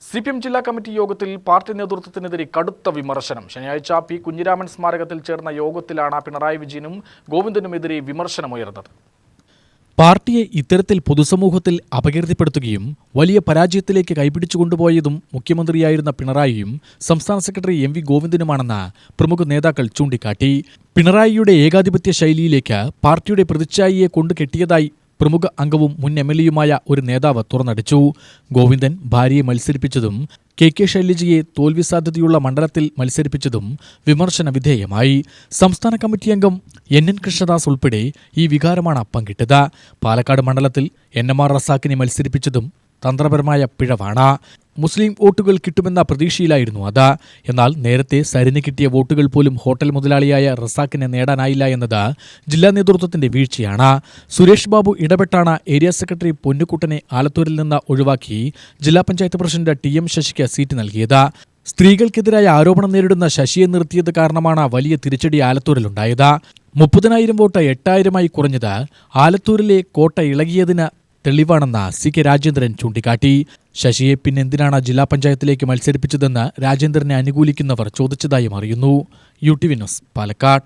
CPM ജില്ലാ committee യോഗത്തിൽ party നേതൃത്വത്തിനെതിരെ കടുത്ത വിമർശനം. ശനിയാഴ്ച പി കുഞ്ഞിരാമൻ സ്മാരകത്തിൽ ചേർന്ന യോഗത്തിലാണ് പിണറായി വിജയനും ഗോവിന്ദനുമെതിരെ വിമർശനമുയർന്നത്. പാർട്ടിയെ ഇത്തരത്തിൽ പൊതുസമൂഹത്തിൽ അപകീർത്തിപ്പെടുത്തുകയും വലിയ പരാജയത്തിലേക്ക് കൈപിടിച്ചുകൊണ്ടുപോയതും മുഖ്യമന്ത്രിയായിരുന്ന പിണറായിയും സംസ്ഥാന സെക്രട്ടറി MV ഗോവിന്ദനുമാണെന്ന് പ്രമുഖ നേതാക്കൾ ചൂണ്ടിക്കാട്ടി. പിണറായിയുടെ ഏകാധിപത്യ ശൈലിയിലേക്ക് പാർട്ടിയുടെ പ്രതിച്ഛായയെ കൊണ്ടുകെട്ടിയതായി പ്രമുഖ അംഗവും മുൻ MLAയുമായ ഒരു നേതാവ് തുറന്നടിച്ചു. ഗോവിന്ദൻ ഭാര്യയെ മത്സരിപ്പിച്ചതും KK ശൈലജയെ തോൽവി സാധ്യതയുള്ള മണ്ഡലത്തിൽ മത്സരിപ്പിച്ചതും വിമർശന വിധേയമായി. സംസ്ഥാന കമ്മിറ്റി അംഗം NN കൃഷ്ണദാസ് ഉൾപ്പെടെ ഈ വികാരമാണ് പങ്കിട്ടത്. പാലക്കാട് മണ്ഡലത്തിൽ NMR റസാക്കിനെ മത്സരിപ്പിച്ചതും തന്ത്രപരമായ പിഴവാണ്. മുസ്ലിം വോട്ടുകൾ കിട്ടുമെന്ന പ്രതീക്ഷയിലായിരുന്നു അത്. എന്നാൽ നേരത്തെ സരിന് കിട്ടിയ വോട്ടുകൾ പോലും ഹോട്ടൽ മുതലാളിയായ റസാക്കിനെ നേടാനായില്ല എന്നത് ജില്ലാ നേതൃത്വത്തിന്റെ വീഴ്ചയാണ്. സുരേഷ് ബാബു ഇടപെട്ടാണ് ഏരിയ സെക്രട്ടറി പൊന്നുക്കുട്ടനെ ആലത്തൂരിൽ നിന്ന് ഒഴിവാക്കി ജില്ലാ പഞ്ചായത്ത് പ്രസിഡന്റ് TM ശശിക്ക് സീറ്റ് നൽകിയത്. സ്ത്രീകൾക്കെതിരായ ആരോപണം നേരിടുന്ന ശശിയെ നിർത്തിയത് കാരണമാണ് വലിയ തിരിച്ചടി ആലത്തൂരിലുണ്ടായത്. 30,000 വോട്ട് 8,000 കുറഞ്ഞത് ആലത്തൂരിലെ കോട്ട ഇളകിയതിന് തെളിവാണെന്ന് CK രാജേന്ദ്രൻ ചൂണ്ടിക്കാട്ടി. ശശിയെ പിന്നെന്തിനാണ് ജില്ലാ പഞ്ചായത്തിലേക്ക് മത്സരിപ്പിച്ചതെന്ന് രാജേന്ദ്രനെ അനുകൂലിക്കുന്നവർ ചോദിച്ചതായും അറിയുന്നു. UTV news, Palakkad.